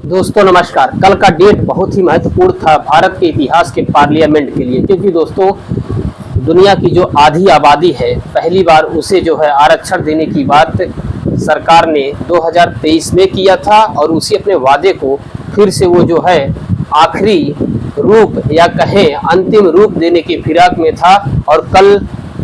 दोस्तों नमस्कार। कल का डेट बहुत ही महत्वपूर्ण था भारत के इतिहास के पार्लियामेंट के लिए, क्योंकि दोस्तों दुनिया की जो आधी आबादी है पहली बार उसे जो है आरक्षण देने की बात सरकार ने 2023 में किया था और उसी अपने वादे को फिर से वो जो है आखिरी रूप या कहें अंतिम रूप देने की फिराक में था। और कल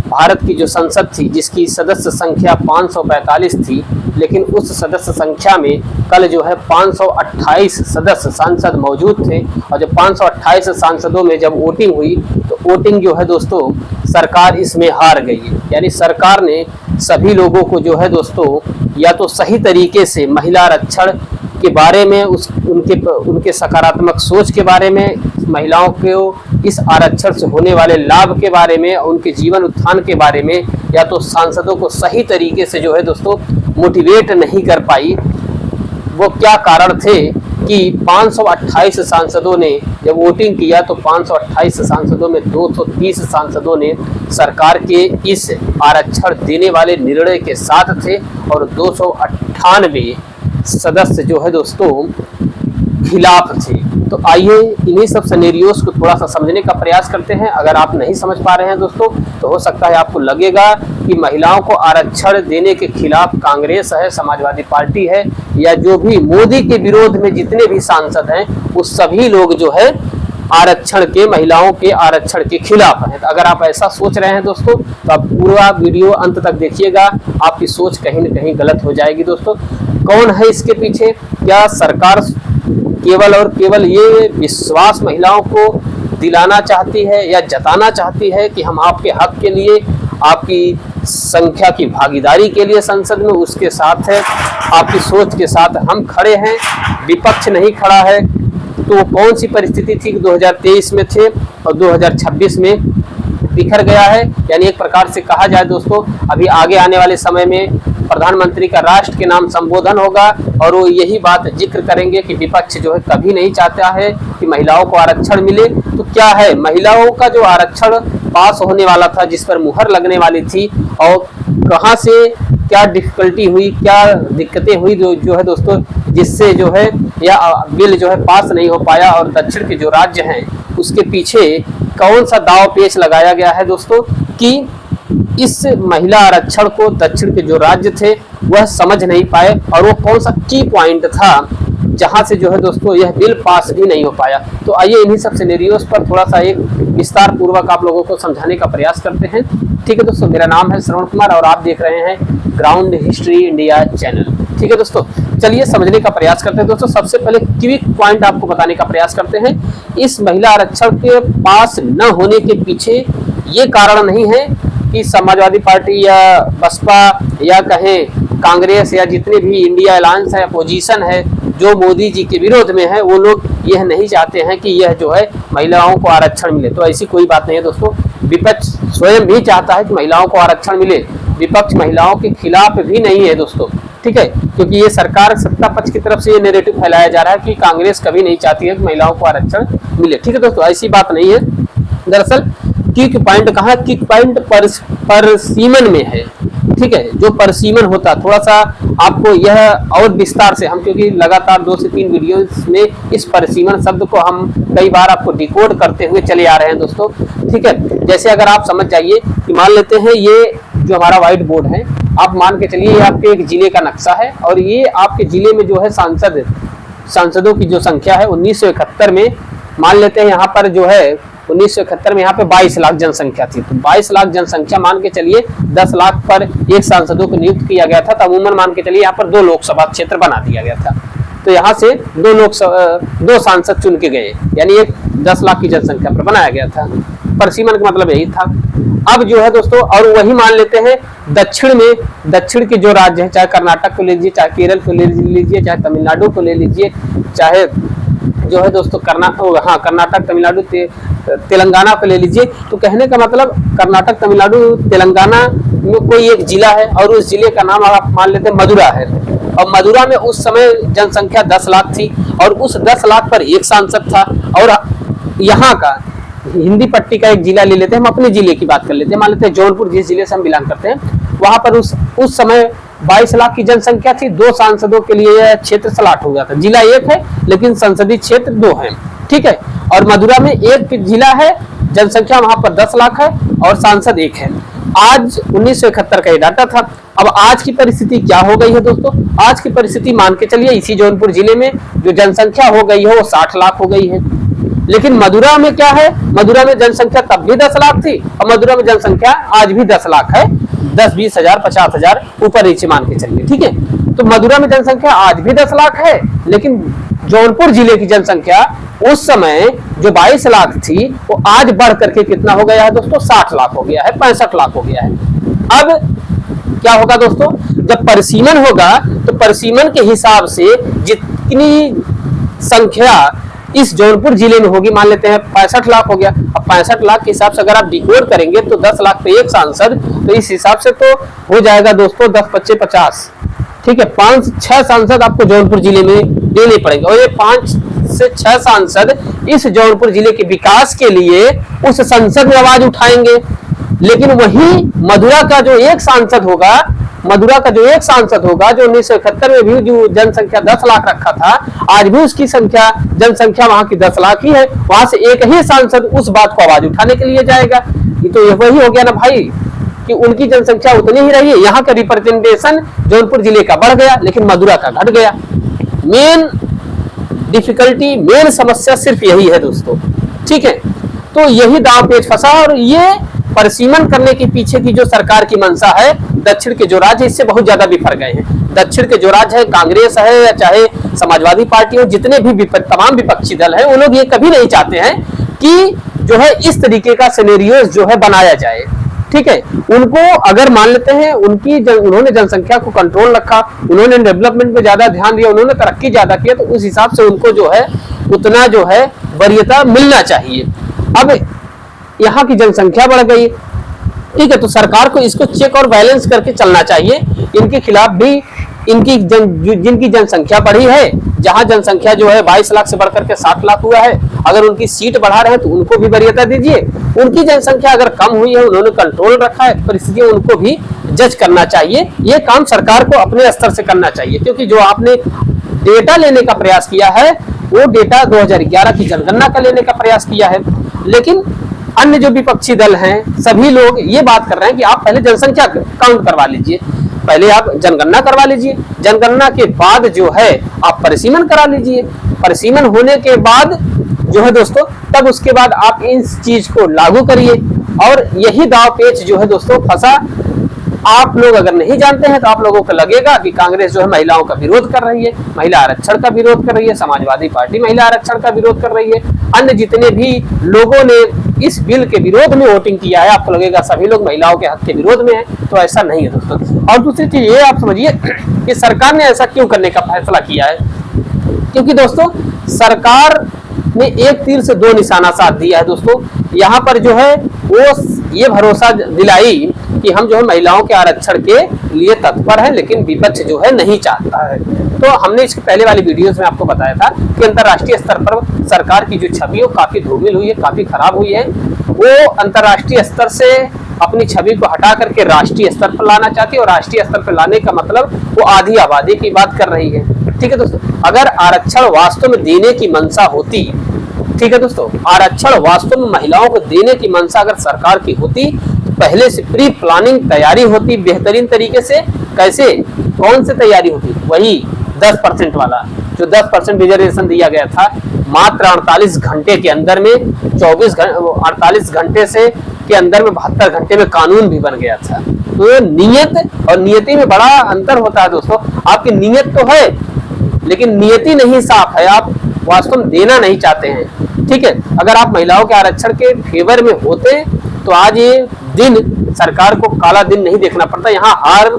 भारत की जो संसद थी जिसकी सदस्य संख्या 545 थी, लेकिन उस सदस्य संख्या में कल जो है 528 सदस्य सांसद मौजूद थे। और जब 528 सांसदों में जब वोटिंग हुई तो वोटिंग जो है दोस्तों सरकार इसमें हार गई है। यानी सरकार ने सभी लोगों को जो है दोस्तों या तो सही तरीके से महिला आरक्षण के बारे में उनके सकारात्मक सोच के बारे में, महिलाओं को इस आरक्षण से होने वाले लाभ के बारे में, उनके जीवन उत्थान के बारे में, या तो सांसदों को सही तरीके से जो है दोस्तों मोटिवेट नहीं कर पाई। वो क्या कारण थे कि 528 सांसदों ने जब वोटिंग किया तो 528 सांसदों में 230 सांसदों ने सरकार के इस आरक्षण देने वाले निर्णय के साथ थे और 298 सदस्य जो है दोस्तों खिलाफ थे। तो आइए इन्हीं सब सिनेरियोस को थोड़ा सा समझने का प्रयास करते हैं। अगर आप नहीं समझ पा रहे हैं दोस्तों तो हो सकता है आपको लगेगा कि महिलाओं को आरक्षण देने के खिलाफ कांग्रेस है, समाजवादी पार्टी है, या जो भी मोदी के विरोध में जितने भी सांसद हैं वो सभी लोग जो है आरक्षण के, महिलाओं के आरक्षण के खिलाफ है। अगर आप ऐसा सोच रहे हैं दोस्तों तो आप पूरा वीडियो अंत तक देखिएगा, आपकी सोच कहीं न कहीं गलत हो जाएगी। दोस्तों कौन है इसके पीछे? क्या सरकार केवल और केवल ये विश्वास महिलाओं को दिलाना चाहती है या जताना चाहती है कि हम आपके हक के लिए, आपकी संख्या की भागीदारी के लिए संसद में उसके साथ है, आपकी सोच के साथ हम खड़े हैं, विपक्ष नहीं खड़ा है? तो कौन सी परिस्थिति थी कि 2023 में थे और 2026 में बिखर गया है। यानी एक प्रकार से कहा जाए दोस्तों अभी आगे आने वाले समय में प्रधानमंत्री का राष्ट्र के नाम संबोधन होगा और वो यही बात जिक्र करेंगे कि विपक्ष जो है कभी नहीं चाहता है कि महिलाओं को आरक्षण मिले। तो क्या है, महिलाओं का जो आरक्षण पास होने वाला था, जिस पर मुहर लगने वाली थी, और कहां से क्या डिफिकल्टी हुई, क्या दिक्कतें हुई जो है दोस्तों जिससे जो है या बिल जो है पास नहीं हो पाया, और दक्षिण के जो राज्य हैं उसके पीछे कौन सा दाव पेच लगाया गया है दोस्तों कि इस महिला आरक्षण को दक्षिण के जो राज्य थे वह समझ नहीं पाए, और वो कौन सा की पॉइंट था जहां से जो है दोस्तों यह बिल पास भी नहीं हो पाया। तो आइए इन्हीं सब सिनेरियोस पर थोड़ा सा एक विस्तार पूर्वक आप लोगों को समझाने का प्रयास करते हैं। ठीक है दोस्तों, मेरा नाम है श्रवण कुमार और आप देख रहे हैं ग्राउंड हिस्ट्री इंडिया चैनल। ठीक है दोस्तों, चलिए समझने का प्रयास करते हैं। दोस्तों सबसे पहले क्विक पॉइंट आपको बताने का प्रयास करते हैं। इस महिला आरक्षण के पास न होने के पीछे ये कारण नहीं है कि समाजवादी पार्टी या बसपा या कहें कांग्रेस या जितने भी इंडिया अलायंस है, अपोजिशन है, जो मोदी जी के विरोध में है, वो लोग यह नहीं चाहते हैं कि यह जो है महिलाओं को आरक्षण मिले। तो ऐसी कोई बात नहीं है दोस्तों, विपक्ष स्वयं भी चाहता है कि महिलाओं को आरक्षण मिले, विपक्ष महिलाओं के खिलाफ भी नहीं है दोस्तों। ठीक है, क्योंकि ये सरकार सत्ता पक्ष की तरफ से ये नैरेटिव फैलाया जा रहा है कि कांग्रेस कभी नहीं चाहती है कि महिलाओं को आरक्षण मिले। ठीक है दोस्तों, ऐसी बात नहीं है। दरअसल किक पॉइंट कहाँ, किक पॉइंट परसीमन में है। ठीक है, जो परसीमन होता, थोड़ा सा आपको यह और विस्तार से हम, क्योंकि लगातार 2 से 3 वीडियोस में इस परसीमन शब्द को हम कई बार आपको डिकोड करते हुए चले आ रहे हैं दोस्तों। ठीक है, जैसे अगर आप समझ जाइए कि मान लेते हैं ये जो हमारा व्हाइट बोर्ड है, आप मान के चलिए ये आपके एक जिले का नक्शा है और ये आपके जिले में जो है सांसदों की जो संख्या है 1971 में मान लेते हैं यहाँ पर जो है 1971 में यहाँ पे 22 लाख जनसंख्या थी। तो 22 लाख जनसंख्या मान के चलिए 10 लाख पर एक सांसदों को नियुक्त किया गया था। तो अमूमन मान के चलिए यहाँ पर 2 लोकसभा क्षेत्र बना दिया गया था। तो यहाँ से 2 सांसद चुन के गए, यानी एक 10 लाख की जनसंख्या पर बनाया गया था। परसीमन का मतलब यही था। अब जो है दोस्तों, और वही मान लेते हैं दक्षिण में, दक्षिण के जो राज्य है, चाहे कर्नाटक को ले लीजिए, चाहे केरल को ले लीजिए, चाहे तमिलनाडु को ले लीजिए, चाहे जो है दोस्तों कर्नाटक, तमिलनाडु, तेलंगाना को ले लीजिए। तो कहने का मतलब कर्नाटक, तमिलनाडु, तेलंगाना में कोई एक जिला है और उस जिले का नाम आप मान लेते हैं मदुरा है। और मदुरा में उस समय जनसंख्या 10 लाख थी और उस 10 लाख पर एक सांसद था। और यहाँ का हिंदी पट्टी का एक जिला ले लेते हैं, हम अपने जिले की बात कर लेते हैं, मान लेते हैं जौनपुर, जिस जिले से हम बिलोंग करते हैं, वहां पर उस समय 22 लाख की जनसंख्या थी, 2 सांसदों के लिए क्षेत्र स्लॉट हो गया था। जिला एक है लेकिन संसदीय क्षेत्र 2 है, ठीक है। और मथुरा में एक जिला है, जनसंख्या वहां पर 10 लाख है और सांसद 1 है। आज 1971 का ये डाटा था। अब आज की परिस्थिति क्या हो गई है दोस्तों? आज की परिस्थिति मान के चलिए इसी जौनपुर जिले में जो जनसंख्या हो गई है वो 60 लाख हो गई है। लेकिन मथुरा में क्या है? मथुरा में जनसंख्या तब भी 10 लाख थी और मथुरा में जनसंख्या आज भी 10 लाख है, 10, 20 हजार, 50 हजार ऊपर नीचे मान के चलिए, ठीक है। तो मथुरा में जनसंख्या आज भी 10 लाख है, लेकिन जौनपुर जिले की जनसंख्या उस समय जो 22 लाख थी वो आज बढ़ करके कितना हो गया है दोस्तों? 60 लाख हो गया है, 65 लाख हो गया है। अब क्या होगा दोस्तों? जब परिसीमन होगा तो परिसीमन के हिसाब से जितनी संख्या इस जौनपुर जिले में होगी, मान लेते हैं 65 लाख हो गया। अब 65 लाख के हिसाब से अगर आप डिकोड करेंगे तो 10 लाख पे एक सांसद, तो इस हिसाब से तो हो जाएगा दोस्तों 10, 25, 50, ठीक है। 5-6 सांसद आपको जौनपुर जिले में देने पड़ेंगे और ये 5 से 6 सांसद इस जौनपुर जिले के विकास के लिए उस संसद में आवाज उठाएंगे। लेकिन वही मथुरा का जो एक सांसद होगा, मथुरा का जो एक सांसद होगा जो 1971 में भी जो जनसंख्या 10 लाख रखा था, आज भी उसकी संख्या जनसंख्या वहां की 10 लाख ही है। वहां से एक ही सांसद उस बात को आवाज उठाने के लिए जाएगा। ये तो वही हो गया ना भाई कि उनकी जनसंख्या उतनी ही रही है, यहाँ का रिप्रेजेंटेशन जौनपुर जिले का बढ़ गया लेकिन मथुरा का घट गया। मेन डिफिकल्टी, मेन समस्या सिर्फ यही है दोस्तों, ठीक है। तो यही दांव पेच फंसा और ये परिसीमन करने के पीछे की जो सरकार की मंशा है, दक्षिण के जो राज्य इससे बहुत ज्यादा बिफर गए हैं। दक्षिण के जो राज्य है, कांग्रेस है या चाहे समाजवादी पार्टी हो, जितने भी तमाम विपक्षी दल है, वो लोग ये कभी नहीं चाहते हैं कि जो है इस तरीके का सिनेरियो जो है बनाया जाए, ठीक है। उनको अगर मान लेते हैं उन्होंने जनसंख्या को कंट्रोल रखा, उन्होंने डेवलपमेंट पे ज्यादा ध्यान दिया, उन्होंने तरक्की ज्यादा किया, तो उस हिसाब से उनको जो है उतना जो है वरीयता मिलना चाहिए। अब यहाँ की जनसंख्या बढ़ गई, ठीक है, तो सरकार को इसको चेक और बैलेंस करके चलना चाहिए। इनके खिलाफ भी जिनकी जनसंख्या बढ़ी है, जहां जनसंख्या जो है 22 लाख से बढ़कर के 60 लाख हुआ है, अगर उनकी सीट बढ़ा रहे हैं तो उनको भी वरीयता दीजिए। उनकी जनसंख्या अगर कम हुई है, उन्होंने कंट्रोल रखा है परिस्थितियां, उनको भी जज करना चाहिए। ये काम सरकार को अपने स्तर से करना चाहिए, क्योंकि जो आपने डेटा लेने का प्रयास किया है वो डेटा 2011 की जनगणना का लेने का प्रयास किया है। लेकिन अन्य जो विपक्षी दल हैं सभी लोग ये बात कर रहे हैं कि आप पहले जनसंख्या काउंट करवा लीजिए, पहले आप जनगणना करवा लीजिए, जनगणना के बाद जो है आप परिसीमन करा लीजिए, परिसीमन होने के बाद जो है दोस्तों तब उसके बाद आप इस चीज को लागू करिए। और यही दाव पेच जो है दोस्तों फंसा। आप लोग अगर नहीं जानते हैं तो आप लोगों को लगेगा कि कांग्रेस जो है महिलाओं का विरोध कर रही है, महिला आरक्षण का विरोध कर रही है, समाजवादी पार्टी महिला आरक्षण का विरोध कर रही है, अन्य जितने भी लोगों ने इस बिल के विरोध में वोटिंग किया है, आपको लगेगा सभी लोग महिलाओं के हक के विरोध में है, तो ऐसा नहीं है दोस्तों। और दूसरी चीज ये आप समझिए कि सरकार ने ऐसा क्यों करने का फैसला किया है, क्योंकि दोस्तों सरकार ने एक तीर से दो निशाना साध दिया है दोस्तों। यहाँ पर जो है वो ये भरोसा दिलाई कि हम जो है महिलाओं के आरक्षण के लिए तत्पर है, लेकिन विपक्ष जो है नहीं चाहता है। तो हमने इसके पहले वाली वीडियोस में आपको बताया था कि अंतर्राष्ट्रीय स्तर पर सरकार की जो छवि है काफी धूमिल हुई है, काफी खराब हुई है। वो अंतर्राष्ट्रीय स्तर से अपनी छवि को हटा करके राष्ट्रीय स्तर पर लाना चाहती है, और राष्ट्रीय स्तर पर लाने का मतलब वो आधी आबादी की बात कर रही है, ठीक है दोस्तों। अगर आरक्षण वास्तव में देने की मंशा होती, ठीक है दोस्तों, आरक्षण वास्तव में महिलाओं को देने की मंशा अगर सरकार की होती तो पहले से प्री प्लानिंग तैयारी होती बेहतरीन तरीके से। कैसे, कौन सी तैयारी होती? वही 10% वाला, जो 10% रिजर्वेशन दिया गया था, मात्र 48 घंटे के अंदर में 48 घंटे से के अंदर में 72 घंटे में कानून भी बन गया था। तो नियत और नियति में बड़ा अंतर होता है दोस्तों। आपकी नियत तो है लेकिन नियति नहीं साफ है, आप वास्तव में देना नहीं चाहते हैं, ठीक है। अगर आप महिलाओं के आरक्षण के फेवर में होते तो आज ये दिन सरकार को काला दिन नहीं देखना पड़ता। यहाँ हार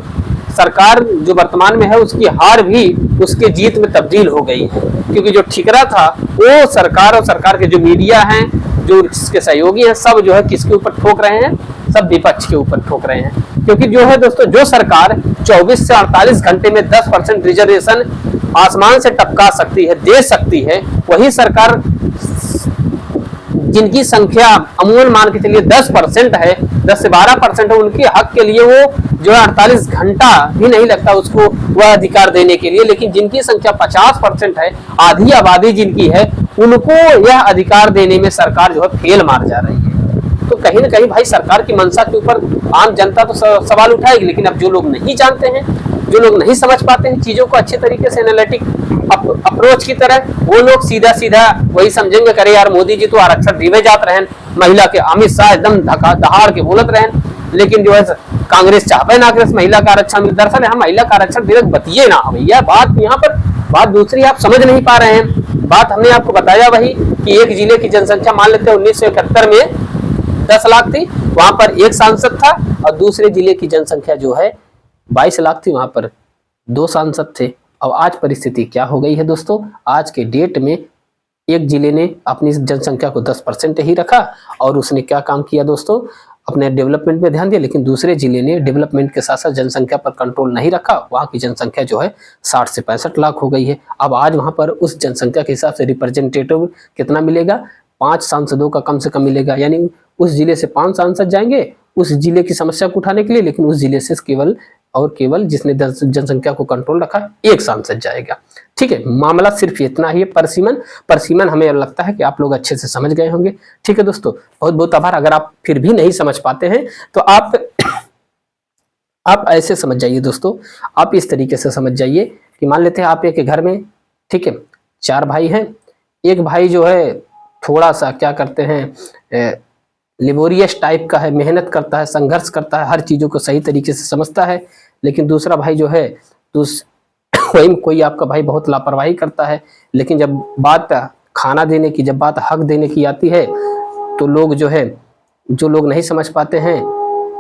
सरकार जो वर्तमान में है उसकी हार भी उसके जीत में तब्दील हो गई है, क्योंकि जो ठिकरा था वो सरकार और सरकार के जो मीडिया हैं, जो इसके सहयोगी हैं, सब जो है किसके ऊपर ठोक रहे हैं? सब विपक्ष के ऊपर ठोक रहे हैं। क्योंकि जो है दोस्तों, जो सरकार 24 से 48 घंटे में 10% रिजर्वेशन आसमान से टपका सकती है, दे सकती है, वही सरकार जिनकी संख्या अमूमन मान के चलिए 10% है, 10 से 12% है, उनके हक के लिए वो जो है 48 घंटा भी नहीं लगता उसको वह अधिकार देने के लिए, लेकिन जिनकी संख्या 50% है, आधी आबादी जिनकी है, उनको यह अधिकार देने में सरकार जो है फेल मार जा रही है। तो कहीं ना कहीं भाई सरकार की मंशा के ऊपर आम जनता तो सवाल उठाएगी, लेकिन अब जो लोग नहीं जानते हैं, जो लोग नहीं समझ पाते हैं चीजों को अच्छे तरीके से एनालिटिक अप्रोच की तरह, वो लोग सीधा सीधा वही समझेंगे, करे यार मोदी जी तो आरक्षण दिवे जात रहे, महिला के अमित शाह एकदम दहाड़ के बोलत रहे, लेकिन जो है कांग्रेस चाहे ना कि महिला का आरक्षण मिले। दरअसल हम महिला का आरक्षण दिवस बतिए ना भैया, बात यहाँ पर बात दूसरी आप समझ नहीं पा रहे हैं। बात हमने आपको बताया वही कि एक जिले की जनसंख्या मान लेते हैं 1971 में 10 लाख थी, वहां पर एक सांसद था, और दूसरे जिले की जनसंख्या जो है 22 लाख थी, वहां पर 2 सांसद थे। अब आज परिस्थिति क्या हो गई है दोस्तों, आज के डेट में एक जिले ने अपनी जनसंख्या को 10% ही रखा और उसने क्या काम किया दोस्तों, अपने डेवलपमेंट पे ध्यान दिया, लेकिन दूसरे जिले ने डेवलपमेंट के साथ साथ जनसंख्या पर कंट्रोल नहीं रखा। वहां की जनसंख्या जो है 60 से 65 लाख हो गई है। अब आज वहां पर उस जनसंख्या के हिसाब से रिप्रेजेंटेटिव कितना मिलेगा, 5 सांसदों का कम से कम मिलेगा, यानी उस जिले से 5 सांसद जाएंगे उस जिले की समस्या को उठाने के लिए, लेकिन उस जिले से केवल और केवल जिसने जनसंख्या को कंट्रोल रखा एक सांसद जाएगा। ठीक है, मामला सिर्फ इतना ही है। परसीमन हमें लगता है कि आप लोग अच्छे से समझ गए होंगे। ठीक है दोस्तों, बहुत बहुत आभार। अगर आप फिर भी नहीं समझ पाते हैं तो आप ऐसे समझ जाइए दोस्तों, आप इस तरीके से समझ जाइए कि मान लेते हैं आप एक घर में, ठीक है, 4 भाई हैं, एक भाई जो है थोड़ा सा क्या करते हैं, लेबोरियस टाइप का है, मेहनत करता है, संघर्ष करता है, हर चीज़ों को सही तरीके से समझता है, लेकिन दूसरा भाई जो है वही कोई आपका भाई बहुत लापरवाही करता है, लेकिन जब बात खाना देने की, जब बात हक देने की आती है तो लोग जो है, जो लोग नहीं समझ पाते हैं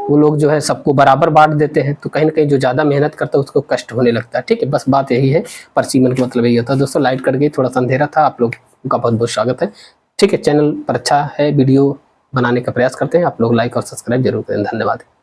वो लोग जो है सबको बराबर बांट देते हैं। तो कहीं ना कहीं जो ज़्यादा मेहनत करता है उसको कष्ट होने लगता है। ठीक है, बस बात यही है, परसीमन का मतलब यही होता है दोस्तों। लाइट कट गई, थोड़ा सा अंधेरा था, आप लोग का बहुत बहुत स्वागत है। ठीक है, चैनल पर अच्छा है, वीडियो बनाने का प्रयास करते हैं, आप लोग लाइक और सब्सक्राइब जरूर करें। धन्यवाद।